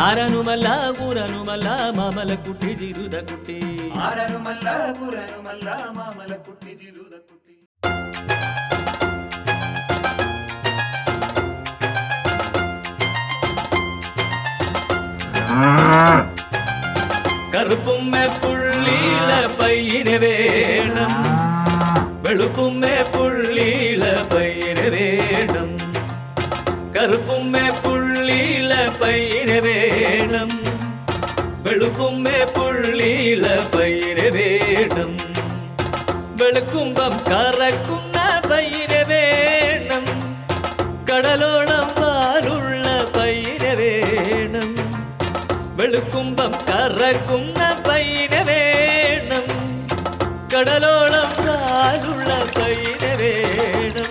B: ആരനുമല്ല കൂരനുമല്ല മാമലക്കുട്ടി ജിരുതക്കുട്ടി.
C: ആരാനുമല്ല കൂരനുമല്ല മാമലക്കുട്ടി ജിരുതക്കുട്ടി.
B: കറുപ്പുമ്മ പുള്ളിയില പയ്യന് വേണം. വെളുപ്പുമ്മ പുള്ളിയില പയ്യന് വേണം. കറുപ്പുമ്മ പുള്ളിയില പയ്യന് വേണം. വെളുപ്പുമ്മ പുള്ളിയില പയ്യന് വേണം. വെളുക്കുമ്പം കറക്കുന്ന പയ്യന് വേണം. കടലോളം വാലുള്ള പയ്യന് വേണം. വെളുക്കുമ്പം കറക്കുന്ന പയ്യന് വേണം. കടലോളം കാലുള്ള പയ്യന് വേണം.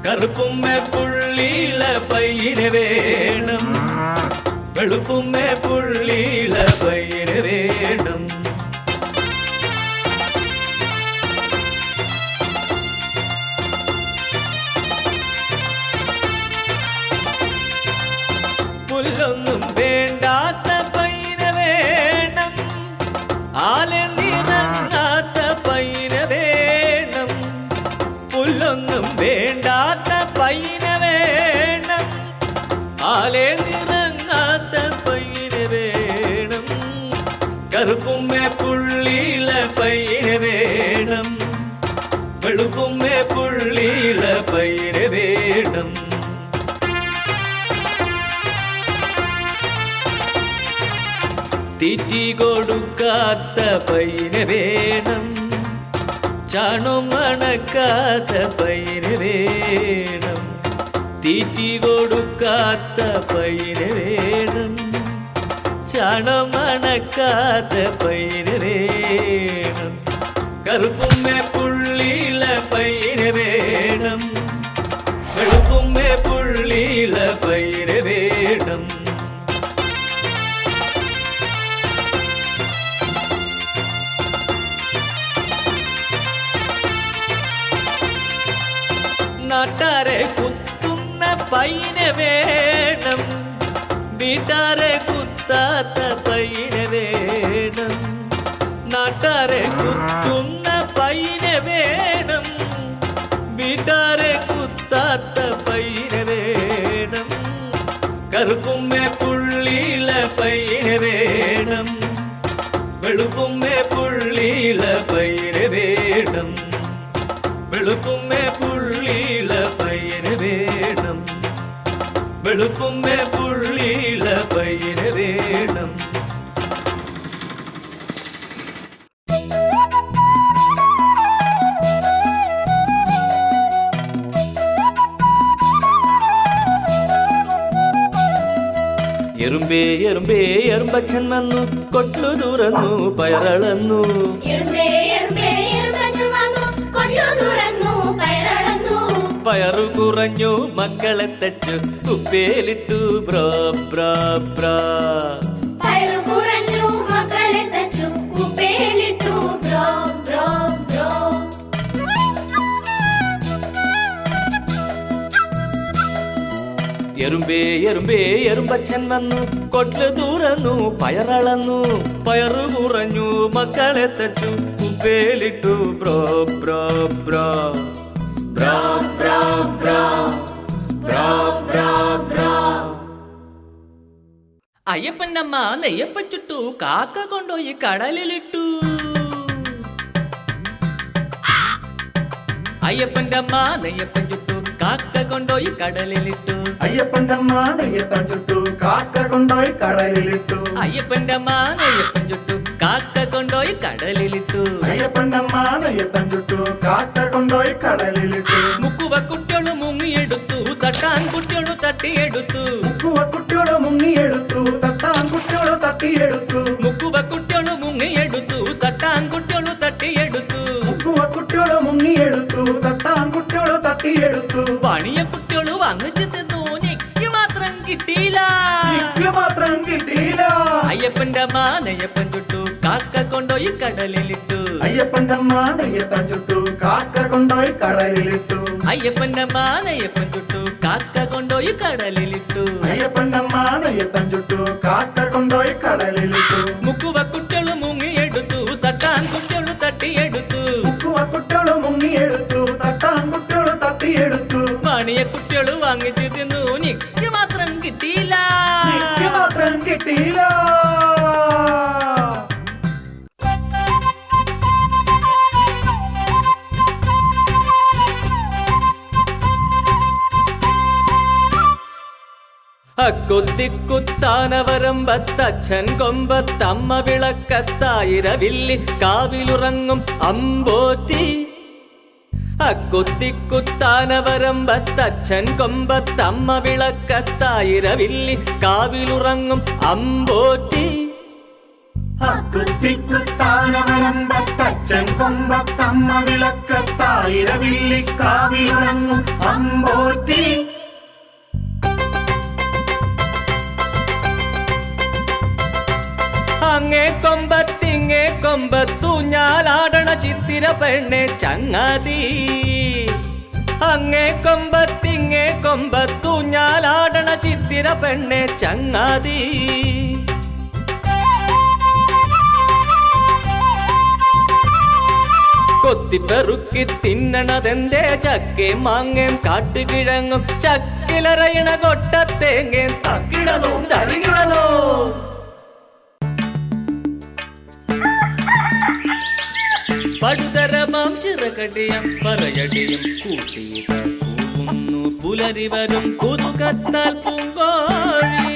B: കറുപ്പുമ്മ പുള്ളിയില പയ്യന് വേണം. വെളുപ്പുമ്മ പുള്ളിയില പയ്യന് വേണം. പുല്ലൊന്നും വേണ്ടാത്ത പയ്യന് വേണം. ആലെന്നിറങ്ങാത്ത പയ്യന് വേണം. പുല്ലൊന്നും വേണ്ടാത്ത പയ്യന് വേണം. ആലെന്നിറങ്ങാത്ത പയ്യന് വേണം. കറുപ്പുമ്മ പുള്ളിയില പയ്യന് വേണം. വെളുപ്പുമ്മ പുള്ളിയില പയ്യന് വേണം. തീറ്റി കൊടുക്കാത്ത പയ്യന് വേണം. ചാണും മണക്കാത്ത പയ്യന് വേണം. തീറ്റി കൊടുക്കാത്ത പയ്യന് വേണം. ചാണം മണക്കാത്ത പയ്യന് വേണം. കറുപ്പുമ്മ പുള്ളിയില പയ്യന് വേണം. വെളുപ്പുമ്മ പുള്ളിയില പയ്യന് വേണം. നാട്ടാരെ കുത്തുന്ന പയ്യന് വേണം. വീട്ടാരെ കുത്താത്ത പയ്യന് വേണം. നാട്ടാരെ കുത്തുന്ന പയ്യന് വേണം. വീട്ടാരെ കുത്താത്ത പയ്യന് വേണം. കറുപ്പുമ്മ പുള്ളിയില പയ്യന് വേണം. വെളുപ്പുമ്മ പുള്ളിയില പയ്യന് വേണം. വെളുപ്പുമ്മ പുള്ളിയില പയ്യന് വേണം. എറുമ്പേ എറുമ്പേ എറുമ്പച്ഛൻ വന്നു കൊട്ടു തുറന്നു പയറളന്നു
D: എറുമ്പേ എറുമ്പേ എറുമ്പച്ഛൻ വന്നു കൊട്ടു തുറന്നു പയറളന്നു
B: പയറു കുറഞ്ഞു മക്കളെ തച്ചു കുപ്പേലിട്ടു ബ്രോ ബ്രോ ബ്രോ
D: പയറു കുറഞ്ഞു മക്കളെ തച്ചു കുപ്പേലിട്ടു ബ്രോ ബ്രോ ബ്രോ
B: എറുമ്പേ എറുമ്പേ എറുമ്പച്ഛൻ വന്നു കൊട്ടു തുറന്നു പയറളന്നു പയറു കുറഞ്ഞു മക്കളെ തച്ചു കുപ്പേലിട്ടു ബ്രോ ബ്രോ ബ്രോ ബ്രോ ബ്രോ ബ്രോ ബ്രോ ബ്രോ ബ്രോ അയ്യപ്പൻ്റെ അമ്മ നെയ്യപ്പൻ ചുട്ടു കാക്ക കൊണ്ടുപോയി കടലിലിട്ടു അയ്യപ്പൻ്റെ അമ്മ നെയ്യപ്പൻ ചുട്ടു കാക്ക കൊണ്ടുപോയി കടലിലിട്ടു
C: അയ്യപ്പൻ്റെ അമ്മ നെയ്യപ്പൻ ചുട്ടു കാക്ക കൊണ്ടുപോയി കടലിലിട്ടു
B: അയ്യപ്പൻ്റെ അമ്മ നെയ്യപ്പൻ ചുട്ടു കാക്ക കൊണ്ടുപോയി കടലിലിട്ടു
C: അയ്യപ്പൻ്റെ അമ്മ നെയ്യപ്പൻ ചുട്ടു കാക്ക കൊണ്ടുപോയി കടലിലിട്ടു
B: മുക്കുവ കുട്ടിയോള് മുങ്ങിയെടുത്തു തട്ടാൻ കുട്ടിയോളു തട്ടിയെടുത്തു
C: മുക്കുവ കുട്ടിയോട് മുങ്ങിയെടുത്തു തട്ടാൻ കുട്ടിയോട് തട്ടിയെടുത്തു
B: മുക്കുവ കുട്ടിയോളു മുങ്ങിയെടുത്തു തട്ടാൻ കുട്ടിയോളു തട്ടിയെടുത്തു
C: മുക്കുവ കുട്ടിയോട് മുങ്ങിയെടുത്തു തട്ടാൻ കുട്ടിയോട് തട്ടിയെടുത്തു
B: പണിയ കുട്ടിയോളു വാങ്ങിച്ചു തിന്നു എനിക്ക് മാത്രം കിട്ടിയില്ല
C: എനിക്ക് മാത്രം കിട്ടിയില്ല
B: അയ്യപ്പൻ്റെ അമ്മ നെയ്യപ്പൻ ചുട്ടു കാക്ക കൊണ്ടുപോയി കടലിലിട്ടു
C: അയ്യപ്പൻ്റെ അമ്മ നെയ്യപ്പൻ ചുട്ടു കാക്ക കൊണ്ടുപോയി കടലിലിട്ടു
B: അയ്യപ്പൻ്റെ അമ്മ നെയ്യപ്പൻ ചുട്ടു കാക്ക കൊണ്ടുപോയി കടലിലിട്ടു
C: അയ്യപ്പൻ്റെ അമ്മ നെയ്യപ്പൻ ചുട്ടു കാക്ക കൊണ്ടുപോയി കടലിലിട്ടു
B: മുക്കുവ കുട്ടിയോളു മുങ്ങിയെടുത്തു തട്ടാൻ കുട്ടിയോളു തട്ടിയെടുത്തു
C: മുക്കുവ കുട്ടിയോട് മുങ്ങിയെടുത്തു തട്ടാൻ കുട്ടിയോട് തട്ടിയെടുത്തു
B: പണിയ കുട്ടിയോളു വാങ്ങിച്ചു തിന്നു എനിക്ക് മാത്രം കിട്ടിയില്ല
C: എനിക്ക് മാത്രം കിട്ടിയില്ല
B: അക്കൊത്തിക്കുത്താനവരമ്പത്തച്ഛൻ കൊമ്പത്തമ്മ വിളക്കത്തായിരവില്ലി കാവിലുറങ്ങും അമ്പോറ്റി അക്കൊത്തിക്കുത്താനവരമ്പത്തച്ഛൻ കൊമ്പത്തമ്മ വിളക്കത്തായിരവില്ലി കാവിലുറങ്ങും അമ്പോറ്റി
C: കുത്തിക്കുത്താനവരമ്പത്തച്ഛൻ കൊമ്പത്തമ്മ വിളക്കത്തായിരവില്ലിക്കാവിലുറങ്ങും അമ്പോറ്റി
B: അങ്ങേ കൊമ്പത്തിങ്ങേ കൊമ്പത്തു ഞാലാടണ ചിത്തിര പെണ്ണെ ചങ്ങാതി അങ്ങേ കൊമ്പത്തിങ്ങേ കൊമ്പത്തു ഞാലാടണ ചിത്തിര പെണ്ണെ ചങ്ങാതി കൊത്തിപ്പെറുക്കി തിന്നണതെന്തേ ചക്കേം മാങ്ങേം കാട്ടുകിഴങ്ങും ചക്കിലറയണ കൊട്ടത്തേങ്ങേം തക്കിടലോ തരികിടലോ പടുതരമാം ചിറകടിയം പറയടിയും കൂട്ടിയിട്ട് കൂവുന്നു പുലരി വരും പുതുകത്താൽ പൂങ്കോഴി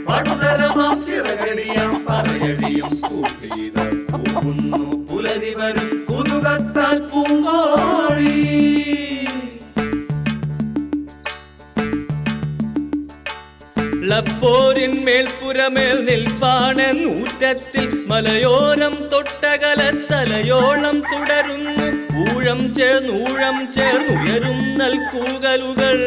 C: പടുതരമാം ചിറകടിയാം
B: പറയടിയും കൂട്ടിയിട്ട് കൂവുന്നു പുലരി വരും
C: പുതുകത്താൽ പൂങ്കോഴി
B: ളപ്പോരിൻ മേൽപ്പുരമേൽ നിൽപ്പാണ് നൂറ്റത്തിൽ മലയോരം തൊട്ടകലത്തലയോളം തുടരുന്നു ഊഴം ചേർന്നുയരുന്നൽ കൂകലുകൾ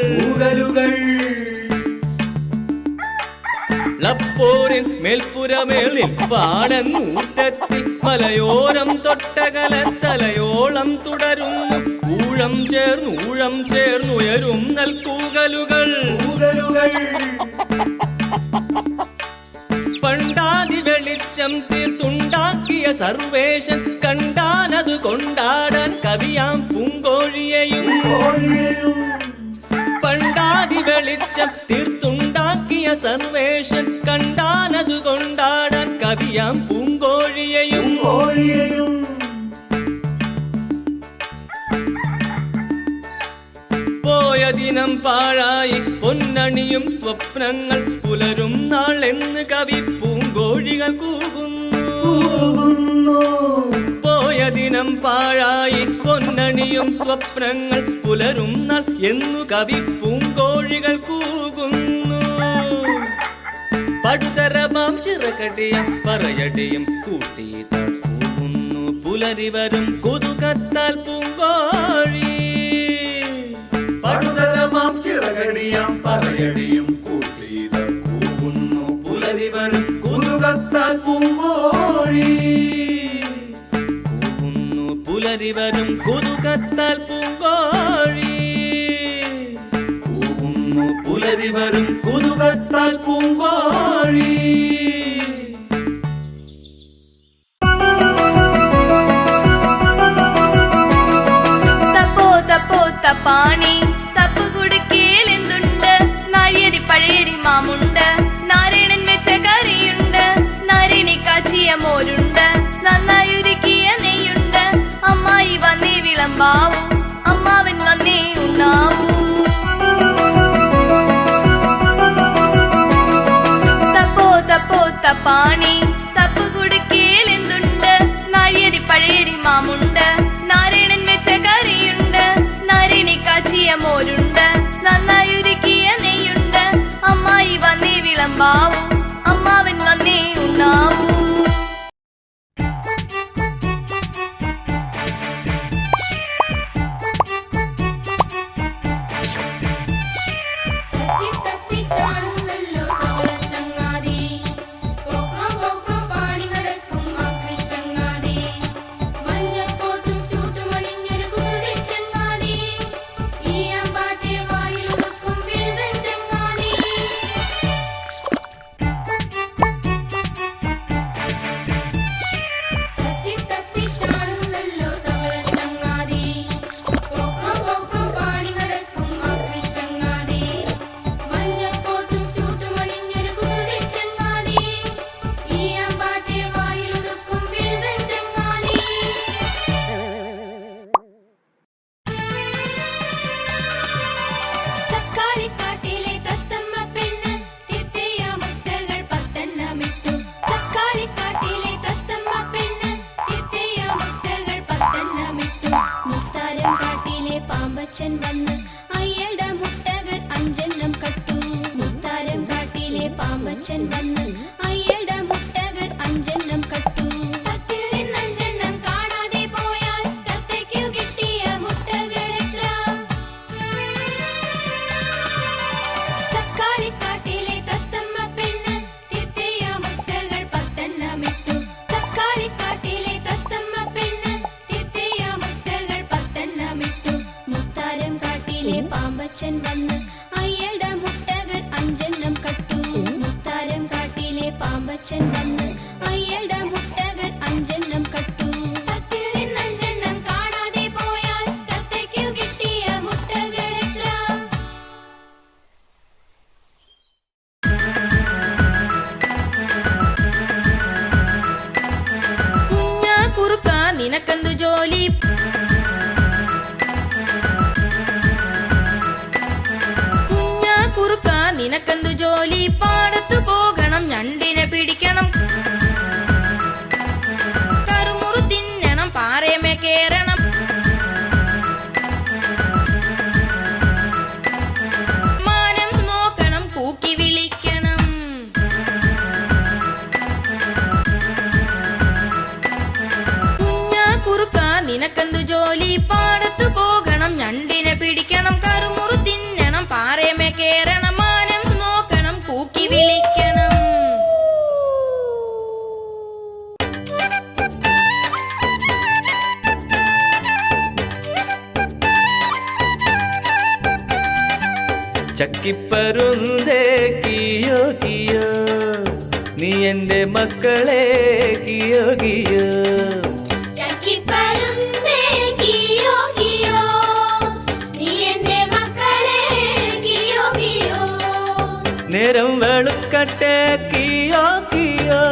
B: ളപ്പോരിൻ മേൽപ്പുരമേൽ നിൽപ്പാണ് നൂറ്റത്തിൽ മലയോരം തൊട്ടകലത്തലയോളം തുടരുന്നു ഊഴം ചേർന്നുയരുന്നൽ കൂകലുകൾ പണ്ടാതി വെളിച്ചം തീർത്തുണ്ടാക്കിയ സർവേശൻ കണ്ടാനത് കൊണ്ടാടാൻ കവിയാം പൂങ്കോഴിയെയും പണ്ടാതി വെളിച്ചം തീർത്തുണ്ടാക്കിയ സർവേശൻ കണ്ടാനത് കൊണ്ടാടാൻ കവിയാം പൂങ്കോഴിയെയും പോയ ദിനം പാഴായി പൊന്നണിയും സ്വപ്നങ്ങൾ പുലരും നാളെന്ന് കവി പൂങ്കോഴികൾ കൂകുന്നു പോയ ദിനം പാഴായി പൊന്നണിയും സ്വപ്നങ്ങൾ പുലരും നാൾ എന്നു കവി പൂങ്കോഴികൾ കൂകുന്നു പടുതരമാം ചിറകടിയും പറയടിയും കൂട്ടിയത് കൂവുന്നു പുലരി വരും കുതുകത്താൽ പൂങ്കോഴി.
C: പടുതരമാം ചിറകടിയാം പറയടിയും കൂട്ടിയത് കൂവുന്നു പുലരി വരും കുതുകത്താൽ പൂങ്കോഴി.
B: കൂവുന്നു പുലരി വരും കുതുകത്താൽ പൂങ്കോഴി.
C: കൂവുന്നു പുലരി വരും കുതുകത്താൽ പൂങ്കോഴി.
E: തപ്പോ തപ്പോ തപ്പാണി തപ്പു കുടുക്കിയിലെന്തുണ്ട്? നാഴിയരി പഴയരി മാമുണ്ട്, നാരായണൻ വെച്ച കറിയുണ്ട്, നാരിണി കാച്ചിയ മോരുണ്ട്, നന്നായി ഉരുക്കിയ നെയ്യുണ്ട്. അമ്മായി വന്നേ വിളമ്പാവൂ, അമ്മാവൻ വന്നേ ഉണ്ണാവൂ. തപ്പോ തപ്പോ തപ്പാണി തപ്പു കുടുക്കിയിലെന്തുണ്ട്? നാഴിയരി പഴയരി മാമുണ്ട്, നാരായണൻ വെച്ച കറിയുണ്ട്, നാരിണി കാച്ചിയ മോരുണ്ട്, നന്നായി ഉരുക്കിയ നെയ്യുണ്ട്. അമ്മായി വന്നേ വിളമ്പാവൂ, അമ്മാവൻ വന്നേ ഉണ്ണാവൂ.
D: തത്തിച്ചാടുന്നല്ലോ തവളച്ചങ്ങാതി, പോക്രോ പോക്രോ പാടി നടക്കും മാക്രിച്ചങ്ങാതി, മഞ്ഞക്കോട്ടും സൂട്ടും അണിഞ്ഞൊരു കുസൃതിച്ചങ്ങാതി, ഈ അമ്പാറ്റെ വായിലൊതുക്കും വിരുതൻ ചങ്ങാതി. തത്തിച്ചാടുന്നല്ലോ തവളച്ചങ്ങാതി, പോക്രോ പോക്രോ പാടി നടക്കും മാക്രിച്ചങ്ങാതി, മഞ്ഞക്കോട്ടും സൂട്ടും അണിഞ്ഞൊരു കുസൃതിച്ചങ്ങാതി, ഈ അമ്പാറ്റെ വായിലൊതുക്കും വിരുതൻ ചങ്ങാതി. തക്കാളിക്കാട്ടിലെ തത്തമ്മ പെണ്ണ് തിത്തയ മുട്ടകൾ 10 തക്കാളിക്കാട്ടിലെ തത്തമ്മ പെണ്ണ് തിത്തയ മുട്ടകൾ 10 മുത്താരം കാട്ടിലെ പാമ്പച്ചൻ വന്ന് അയ്യയുടെ മുട്ടകൾ 5 കട്ടു. മുത്താരം കാട്ടിലെ പാമ്പച്ചൻ വന്ന് അയ്യയുടെ മുട്ടകൾ 5 കട്ടു. തത്തിൽ നിന്ന് 5 കാണാതെ പോയാൽ തത്തയ്ക്കു കിട്ടിയ മുട്ടകൾ എത്ര? തക്കാളിക്കാട്ടിലെ തത്തമ്മ പെണ്ണ് തിത്തയ മുട്ടകൾ 10 തക്കാളിക്കാട്ടിലെ തത്തമ്മ പെണ്ണ് തിത്തയ മുട്ടകൾ 10 മുത്താരം കാട്ടിലെ പാമ്പച്ചൻ വന്ന് അയ്യയുടെ മുട്ടകൾ 5 കട്ടു. മുത്താരം കാട്ടിലെ പാമ്പച്ചൻ വന്ന് അയ്യയുടെ മുട്ടകൾ 5 കട്ടു. തത്തിൽ നിന്ന് 5 കാണാതെ പോയാൽ തത്തയ്ക്കു കിട്ടിയ മുട്ടകൾ എത്ര?
E: കുഞ്ഞാ കുറുക്ക നിനക്കെന്തു ജോലി? കുഞ്ഞാ കുറുക്ക നിനക്കെന്തു ജോലി? പാടത്തു പോകണം, ഞണ്ടിനെ പിടിക്കണം, കറുമുറു തിന്നണം, പാറയമേ കേറണം, മാനം നോക്കണം, കൂക്കി വിളിക്കണം. കുഞ്ഞാ കുറുക്ക നിനക്കെന്തു ജോലി? പാടത്തു പോകണം, ഞണ്ടിനെ പിടിക്കണം, കറുമുറു തിന്നണം, പാറയമേ കേറണം, മാനം നോക്കണം, കൂക്കി വിളിക്കണം.
B: ചക്കിപ്പരുന്തേ കിയോ കിയോ, നീ എന്റെ മക്കളെ കിയോ കിയോ.
D: ചക്കിപ്പരുന്തേ കിയോ കിയോ, നീ എന്റെ മക്കളെ കിയോ കിയോ.
B: നേരം വെളുക്കട്ടെ കിയോ കിയോ,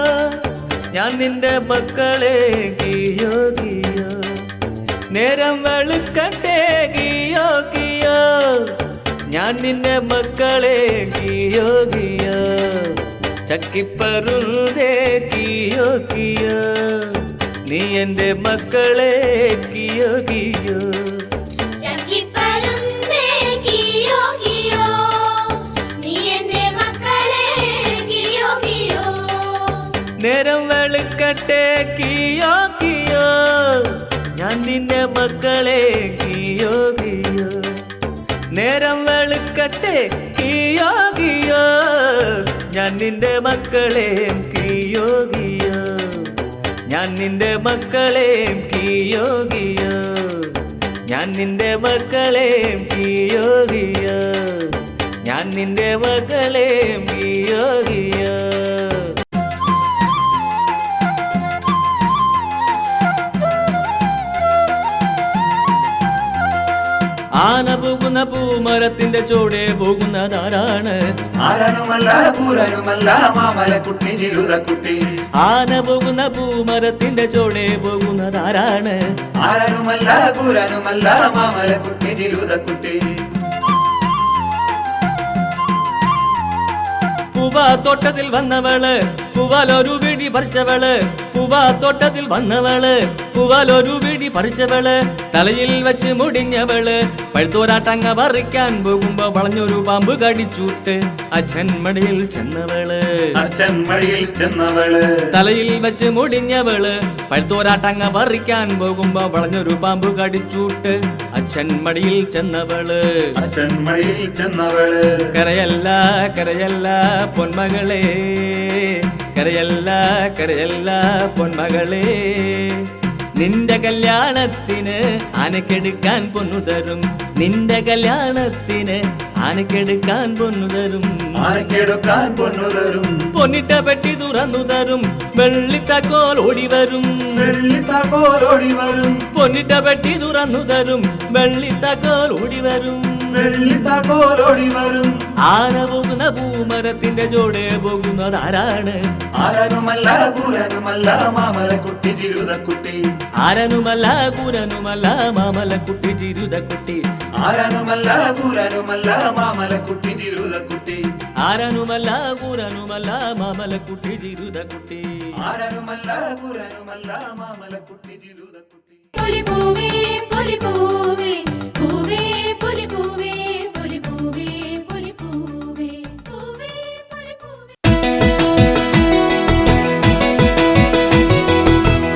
B: ഞാൻ നിന്റെ മക്കളെ കിയോ കിയോ. നേരം വെളുക്കട്ടെ കിയോ കിയോ, ഞാൻ നിന്റെ മക്കളെ കിയോ കിയോ. ചക്കിപ്പരുന്തേ കിയോ കിയോ, നീ എന്റെ മക്കളെ കിയോ കിയോ.
D: ചക്കിപ്പരുന്തേ കിയോ കിയോ, നീ എന്റെ മക്കളെ കിയോ
B: വെളുക്കട്ടെ കിയോ കിയോ, ഞാൻ നിന്റെ മക്കളെ കിയോ കിയോ. നേരം വെളുക്കട്ടെ കിയോ കിയോ, ഞാൻ നിന്റെ മക്കളെ കിയോ കിയോ. ഞാൻ നിന്റെ മക്കളെ കിയോ കിയോ, ഞാൻ നിന്റെ മക്കളെ കിയോ കിയോ. ഞാൻ നിന്റെ മക്കളെ കിയോ കിയോ. ആന പോകുന്ന പൂമരത്തിന്റെ ചോടെ പോകുന്നതാരാണ്?
C: ആരാനുമല്ല കൂരനുമല്ല മാമലക്കുട്ടി ജിരുതക്കുട്ടി.
B: ആന പോകുന്ന പൂമരത്തിന്റെ ചോടെ പോകുന്നതാരാണ്?
C: ആരാനുമല്ല കൂരനുമല്ല മാമലക്കുട്ടി ജിരുതക്കുട്ടി.
B: പൂവാത്തോട്ടത്തിൽ വന്നവള് പൂവാലൊരു പിടി പറിച്ചവള്, പൂവാത്തോട്ടത്തിൽ വന്നവള് പൂവാലൊരു പിടി പറിച്ചവള്. തലയിൽ വെച്ച് മുടിഞ്ഞവള് പഴുത്തോരാട്ടങ്ങ പറിക്കാൻ പോകുമ്പോ വളഞ്ഞൊരു പാമ്പ് കടിച്ചൂട്ട് അച്ഛൻ മടിയിൽ ചെന്നവള്.
C: അച്ഛൻ മടിയിൽ ചെന്നവള്.
B: തലയിൽ വെച്ച് മുടിഞ്ഞവള് പഴുത്തോരാട്ടങ്ങ പറിക്കാൻ പോകുമ്പോ വളഞ്ഞൊരു പാമ്പ് കടിച്ചൂട്ട് അച്ഛൻ മടിയിൽ ചെന്നവള്.
C: അച്ഛൻ മടിയിൽ ചെന്നവള്.
B: കരയല്ല കരയല്ല പൊന്മകളെ, കരയല്ല കരയല്ല പൊന്മകളെ. നിന്റെ കല്യാണത്തിന് ആനക്കെടുക്കാൻ പൊന്നു തരും, നിന്റെ കല്യാണത്തിന് ആനക്കെടുക്കാൻ പൊന്നു തരും.
C: ആനക്കെടുക്കാൻ പൊന്നു തരും.
B: പൊന്നിട്ട പെട്ടി തുറന്നു തരും, വെള്ളിത്തക്കോൽ ഓടി വരും.
C: വെള്ളിത്താക്കോൽ ഓടി വരും.
B: പൊന്നിട്ട പെട്ടി തുറന്നു തരും, വെള്ളിത്തക്കോൽ ഓടി വരും.
C: വെള്ളിത്താക്കോൽ ഓടി വരും.
B: ആന പോകുന്ന പൂമരത്തിന്റെ ചോടെ പോകുന്നതാരാണ്?
C: ആരാനുമല്ല കൂരനുമല്ല മാമലക്കുട്ടി ജിരുതക്കുട്ടി.
B: ആരനുമല്ല കൂരനുമല്ല മാമലക്കുട്ടി ജിരുതക്കുട്ടി.
C: ആരാനുമല്ല കൂരനുമല്ല മാമലക്കുട്ടി ജിരുതക്കുട്ടി.
B: ആരനുമല്ല കൂരനുമല്ല മാമലക്കുട്ടി ജിരുതക്കുട്ടി.
C: ആരാനുമല്ല കൂരനുമല്ല മാമലക്കുട്ടി ജിരുതക്കുട്ടി.
F: പൊലിപ്പൂവേ പൊലിപ്പൂവേ പൂവേ പൊലിപ്പൂവേ പൊലിപ്പൂവേ പൊലിപ്പൂവേ പൂവേ പൊലിപ്പൂവേ.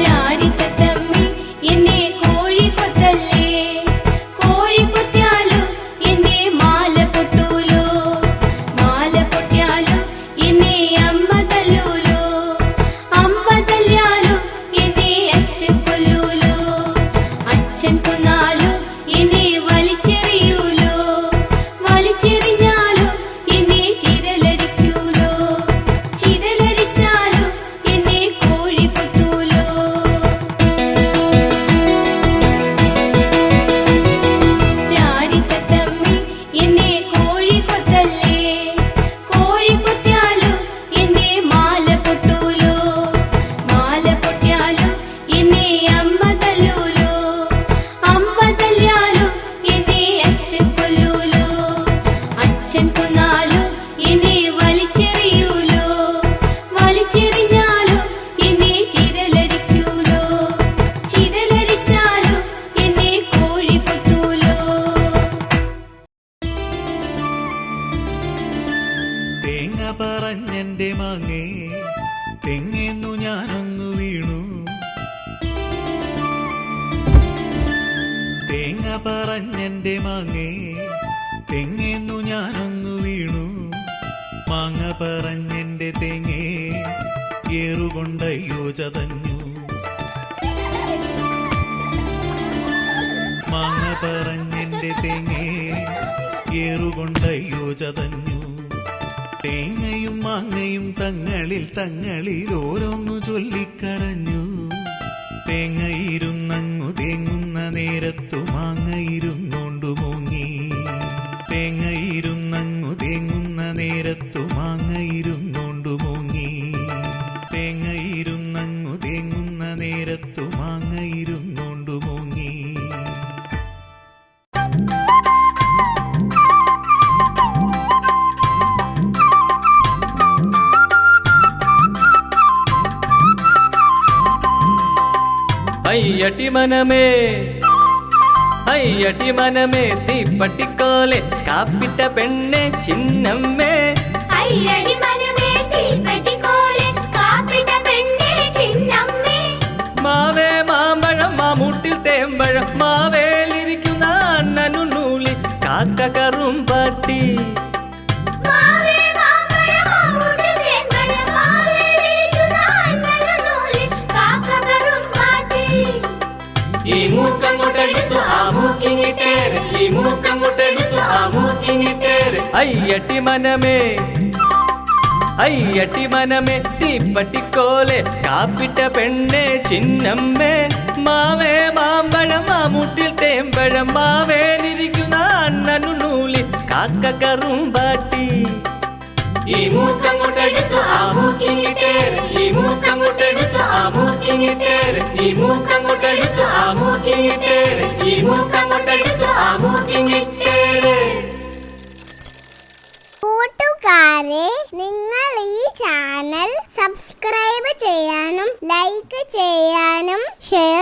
D: രാരിത്തത്തമ്മേ എന്നെ കോഴി കൊത്തല്ലേ, കോഴി കൊത്തിയാലോ എന്നെ മാല പൊട്ടൂലോ, മാല പൊട്ടിയാലോ എന്നെ അമ്മ തല്ലൂലോ, അമ്മ തല്ലിയാലോ എന്നെ അച്ഛൻ കൊല്ലൂലോ, അച്ഛൻ കൊന്നാലോ എന്നെ വലിച്ചെറിയൂലോ, വലിച്ചെറിഞ്ഞാലോ എന്നെ ചിതലരിക്കൂലോ, ചിതലരിച്ചാലോ എന്നെ കോഴി കൊത്തൂലോ. രാരിത്തത്തമ്മേ എന്നെ കോഴി കൊത്തല്ലേ, കോഴി കൊത്തിയാലോ എന്നെ മാല പൊട്ടൂലോ, മാല പൊട്ടിയാലോ എന്നെ അമ്മ തല്ലൂലോ, അമ്മ തല്ലിയാലോ എന്നെ അച്ഛൻ കൊല്ലൂലോ, അച്ഛൻ കൊന്നാലോ എന്നെ വലിച്ചെറിയൂലോ, വലിച്ചെറിഞ്ഞാലോ എന്നെ ചിതലരിക്കൂലോ, ചിതലരിച്ചാലോ എന്നെ കോഴി കൊത്തൂലോ.
G: തേങ്ങ പറഞ്ഞെന്റെ മാങ്ങേ തെങ്ങെന്നു ഞാനൊന്നു വീണു, തേങ്ങ പറഞ്ഞെന്റെ മാങ്ങേ തെങ്ങെന്നു ഞാനൊന്നു വീണു, മാങ്ങ പറഞ്ഞെന്റെ തേങ്ങേ ഏറുകൊണ്ടയ്യോ ചതഞ്ഞു, മാങ്ങ പറഞ്ഞെന്റെ തേങ്ങേ ഏറുകൊണ്ടയ്യോ ചതഞ്ഞു. തേങ്ങയും മാങ്ങയും തങ്ങളിൽ ഓരോന്നു ചൊല്ലിക്കരഞ്ഞു, തേങ്ങയിരുന്നങ്ങു തേങ്ങുന്ന നേരത്തു മാങ്ങയിരുന്നോണ്ടു മുങ്ങി, തേങ്ങയിരുന്നങ്ങു തേങ്ങുന്ന നേരത്തു മാങ്ങയിരുന്നോണ്ടു മുങ്ങി, തേങ്ങയിരുന്നങ്ങു തേങ്ങുന്ന നേരത്തു മാങ്ങയിരുന്നോണ്ടു മുങ്ങി.
B: അയ്യട്ടി മനമേ അയ്യട്ടി മനമേ തീപ്പട്ടിക്കോലെ കാപ്പിട്ട പെണ്ണെ ചിന്നമ്മേ.
D: അയ്യടി മനമേ തീപ്പെട്ടിക്കോലെ കാപ്പിട്ട പെണ്ണേ ചിന്നമ്മേ.
B: തേമ്പഴം മാവേലിരിക്കുന്ന അണ്ണനു നൂലി കാക്ക കറുമ്പാട്ടി
D: മാവേ മാമ്പഴം മാമൂട്ടിൽ തേൻപഴം മാവേലിരിക്കുന്ന അണ്ണനു നൂലിൽ കാക്കകറുമ്പാട്ടി.
B: ഈ മൂക്കങ്ങോട്ടെടുത്തു ആ മൂക്കിങ്ങിട്ടേര് ഈ മൂക്കങ്ങോട്ടെടുത്തു ആ മൂക്കിങ്ങിട്ടേര് അയ്യട്ടി മനമേ അയ്യട്ടി മനമേ തീപ്പട്ടിക്കോലെ കാപ്പിട്ട പെണ്ണെ ചിന്നമ്മേ മാവേ മാമ്പഴം മാമൂട്ടിൽ തേമ്പഴം മാവേലിരിക്കുന്ന അണ്ണനു നൂലി കാക്ക കറുമ്പാട്ടി ഈ മൂക്കങ്ങോട്ടെടുത്തു ആ മൂക്കിങ്ങിട്ടേര് ഈ മൂക്കങ്ങോട്ടെടുത്തു ആ മൂക്കിങ്ങിട്ടേര് ഈ മൂക്കങ്ങോട്ടെടുത്തു ആ മൂക്കിങ്ങിട്ടേര് ഈ മൂക്കങ്ങോട്ടെടുത്തു ആ മൂക്കിങ്ങിട്ടേര്.
H: കൂട്ടുകാരെ, നിങ്ങൾ ഈ ചാനൽ സബ്സ്ക്രൈബ് ചെയ്യാനും ലൈക്ക് ചെയ്യാനും ഷെയർ